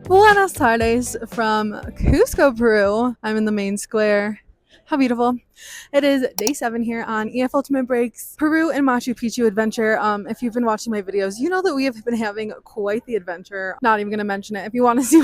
Buenas tardes from Cusco, Peru. I'm in the main square. How beautiful. It is day 7 here on EF Ultimate Breaks Peru and Machu Picchu adventure. If you've been watching my videos, you know that we have been having quite the adventure. Not even going to mention it. If you want to see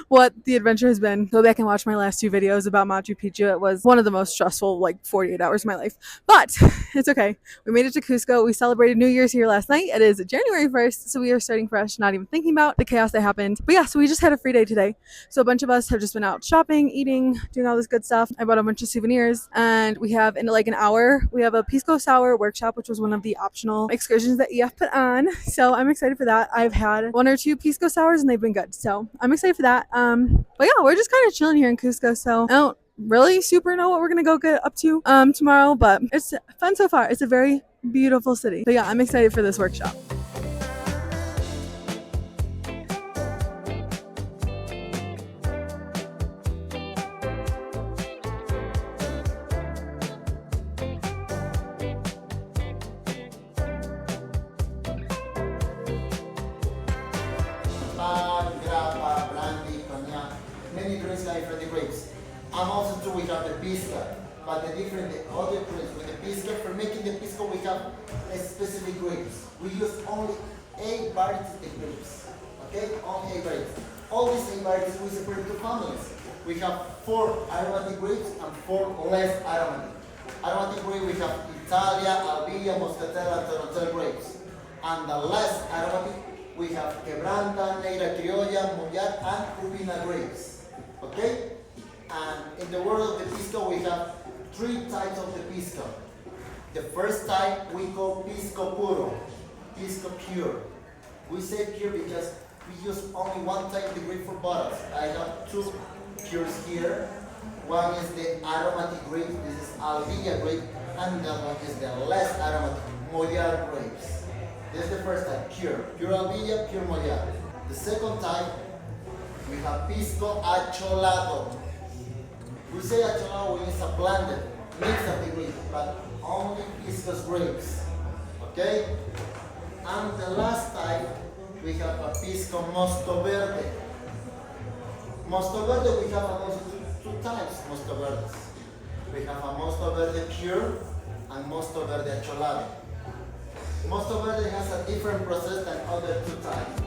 what the adventure has been, go back and watch my last 2 videos about Machu Picchu. It was one of the most stressful 48 hours of my life. But it's okay. We made it to Cusco. We celebrated New Year's here last night. It is January 1st, so we are starting fresh, not even thinking about the chaos that happened. But yeah, so we just had a free day today. So a bunch of us have just been out shopping, eating, doing all this good stuff. I bought a bunch of souvenirs, and we have in an hour we have a Pisco Sour Workshop, which was one of the optional excursions that EF put on. So I'm excited for that. I've had 1 or 2 Pisco Sours and they've been good, so I'm excited for that. But yeah, we're just kind of chilling here in Cusco, so I don't really super know what we're gonna go get up to tomorrow, but it's fun so far. It's a very beautiful city. But yeah, I'm excited for this workshop. Grappa, brandy, cognac, many drinks like from the grapes. And also too we have the pisco, but the other grapes with the pisco, for making the pisco we have a specific grapes. We use only 8 varieties of grapes, okay? Only 8 varieties. All these 8 varieties we separate into families. We have 4 aromatic grapes and 4 less aromatic. Aromatic grapes we have Italia, Albilla, Moscatel, and Torontel grapes. And the less aromatic we have Quebranta, Negra Criolla, Mollar, and Cupina grapes. Okay? And in the world of the Pisco, we have 3 types of the Pisco. The first type we call Pisco Puro, Pisco Pure. We say pure because we use only one type of the grape for bottles. I have 2 pures here. One is the aromatic grape, this is Albilla grape, and the other one is the less aromatic, Mollar grapes. This is the first type, pure Albilla, pure Mollar. The second type, we have Pisco Acholado. We say Acholado when it's a blended mix of the grapes, but only Pisco's grapes. Okay? And the last type, we have a Pisco Mosto Verde. Mosto Verde, we have also two types Mosto Verdes. We have a Mosto Verde pure and Mosto Verde Acholado. Mosto Verde has a different process than other 2 types.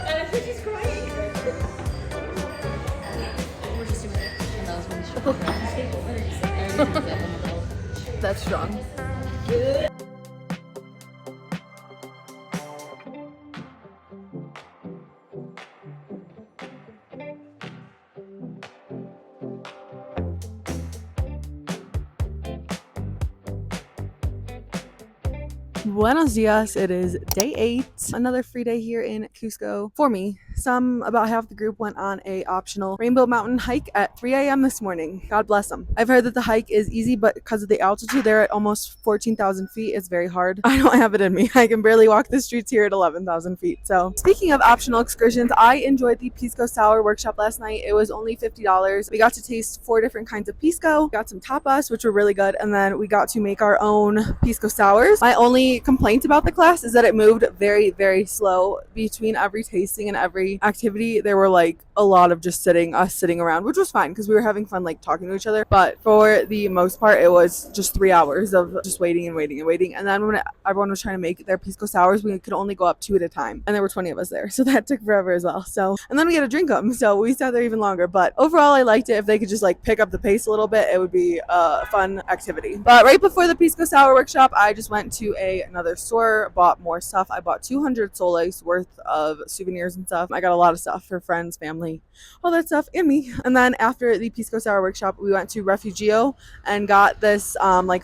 And I think she's crying. We're just doing it. And that was when she That's strong. Buenos dias. It is day 8. Another free day here in Cusco for me. About half the group went on a optional Rainbow Mountain hike at 3 a.m. this morning. God bless them. I've heard that the hike is easy, but because of the altitude, they're at almost 14,000 feet. It's very hard. I don't have it in me. I can barely walk the streets here at 11,000 feet. So speaking of optional excursions, I enjoyed the Pisco Sour Workshop last night. It was only $50. We got to taste 4 different kinds of Pisco, got some tapas, which were really good, and then we got to make our own Pisco Sours. My only complaint about the class is that it moved very, very slow between every tasting and every activity. There were a lot of just sitting around, which was fine because we were having fun talking to each other, but for the most part it was just 3 hours of just waiting and waiting and waiting. And then when everyone was trying to make their Pisco Sours, we could only go up 2 at a time, and there were 20 of us there, so that took forever as well. And then we had to drink them, so we sat there even longer. But overall I liked it. If they could just pick up the pace a little bit, it would be a fun activity. But right before the Pisco Sour Workshop, I just went to another store, bought more stuff. I bought 200 soles worth of souvenirs and stuff. I got a lot of stuff for friends, family, all that stuff, and me. And then after the Pisco Sour Workshop, we went to Refugio and got this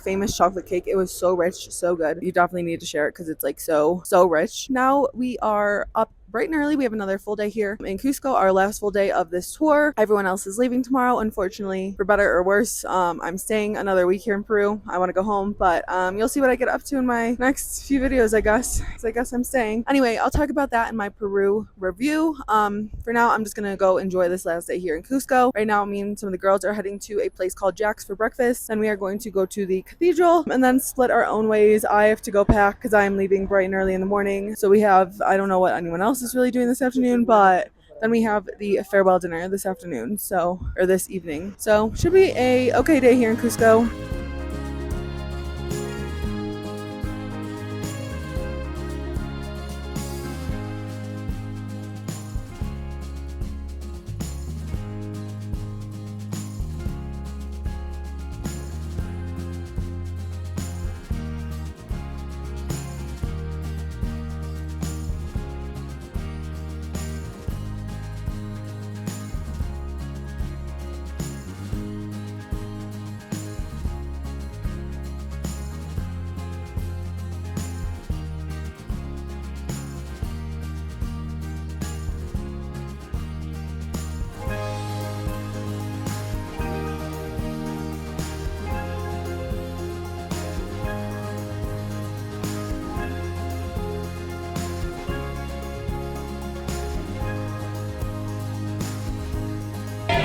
famous chocolate cake. It was so rich, so good. You definitely need to share it because it's so rich. Now we are up bright and early. We have another full day here in Cusco, our last full day of this tour. Everyone else is leaving tomorrow, unfortunately, for better or worse. I'm staying another week here in Peru. I want to go home, but you'll see what I get up to in my next few videos, I guess, because I guess I'm staying. Anyway, I'll talk about that in my Peru review. For now, I'm just gonna go enjoy this last day here in Cusco. Right now, me and some of the girls are heading to a place called Jack's for breakfast, and we are going to go to the cathedral and then split our own ways. I have to go pack because I'm leaving bright and early in the morning. So we have, I don't know what anyone else is really doing this afternoon, but then we have the farewell dinner this afternoon, or this evening. So should be a okay day here in Cusco.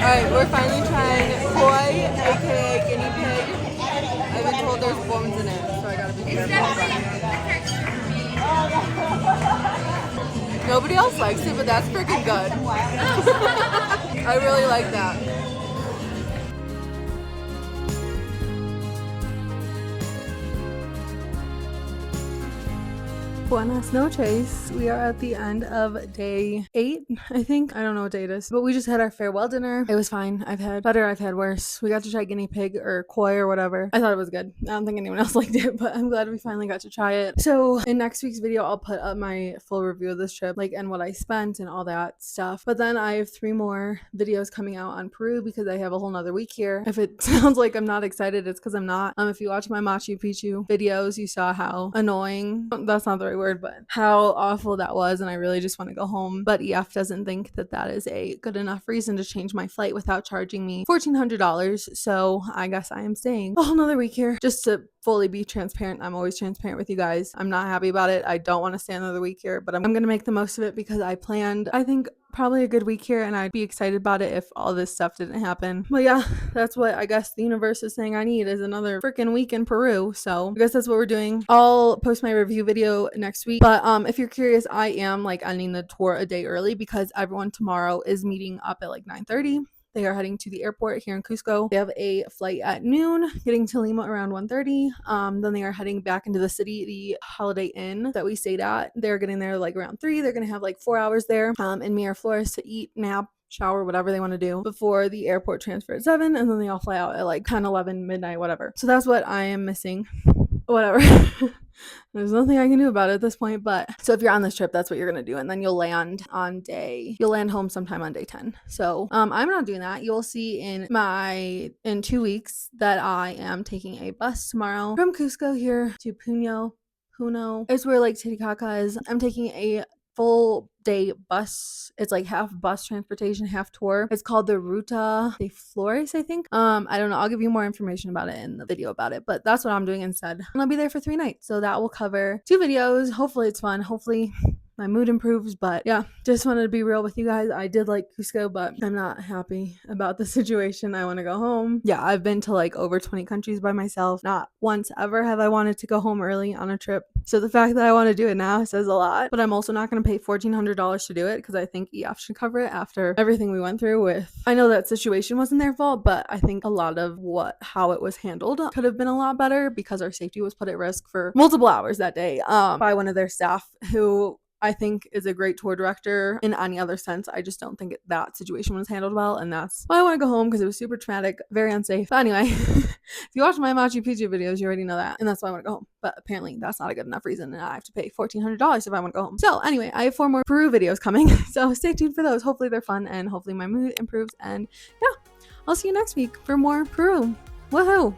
Alright, we're finally trying koi, aka guinea pig. I've been told there's bones in it, so I gotta be careful. Nobody else likes it, but that's freaking good. I really like that. Buenas noches. We are at the end of day 8, I think. I don't know what day it is. But we just had our farewell dinner. It was fine. I've had better, I've had worse. We got to try guinea pig or koi or whatever. I thought it was good. I don't think anyone else liked it, but I'm glad we finally got to try it. So in next week's video, I'll put up my full review of this trip, and what I spent and all that stuff. But then I have 3 more videos coming out on Peru because I have a whole nother week here. If it sounds like I'm not excited, it's because I'm not. If you watch my Machu Picchu videos, you saw how annoying, that's not the right word, but how awful that was, and I really just want to go home. But EF doesn't think that that is a good enough reason to change my flight without charging me $1,400, so I guess I am staying a whole nother week here. Just to fully be transparent, I'm always transparent with you guys. I'm not happy about it. I don't want to stay another week here, but I'm gonna make the most of it because I planned, I think, probably a good week here, and I'd be excited about it if all this stuff didn't happen. But yeah, that's what I guess the universe is saying I need, is another freaking week in Peru. So I guess that's what we're doing. I'll post my review video next week, but if you're curious, I am ending the tour a day early because everyone tomorrow is meeting up at 9:30. They are heading to the airport here in Cusco. They have a flight at noon, getting to Lima around 1:30. Then they are heading back into the city, the Holiday Inn that we stayed at. They're getting there around 3. They're going to have 4 hours there in Miraflores to eat, nap, shower, whatever they want to do before the airport transfer at 7. And then they all fly out at 10, 11, midnight, whatever. So that's what I am missing. Whatever. There's nothing I can do about it at this point, but so if you're on this trip, that's what you're gonna do, and then you'll land home sometime on day 10. So I'm not doing that. You'll see in 2 weeks that I am taking a bus tomorrow from Cusco here to Puno. It's where Lake Titicaca is. I'm taking a full day bus. It's half bus transportation, half tour. It's called the Ruta de Flores, I think. I don't know. I'll give you more information about it in the video about it, but that's what I'm doing instead. And I'll be there for 3 nights. So that will cover 2 videos. Hopefully it's fun. Hopefully my mood improves, but yeah, just wanted to be real with you guys. I did like Cusco, but I'm not happy about the situation. I want to go home. Yeah, I've been to over 20 countries by myself. Not once ever have I wanted to go home early on a trip. So the fact that I want to do it now says a lot, but I'm also not going to pay $1,400 to do it because I think EF should cover it after everything we went through with. I know that situation wasn't their fault, but I think a lot of how it was handled could have been a lot better because our safety was put at risk for multiple hours that day by one of their staff who I think is a great tour director in any other sense. I just don't think that situation was handled well, and that's why I want to go home, because it was super traumatic, very unsafe. But anyway, if you watch my Machu Picchu videos, you already know that, and that's why I want to go home. But apparently that's not a good enough reason, and I have to pay $1,400 if I want to go home. So anyway, I have 4 more Peru videos coming, so stay tuned for those. Hopefully they're fun, and hopefully my mood improves, and yeah, I'll see you next week for more Peru. Woohoo!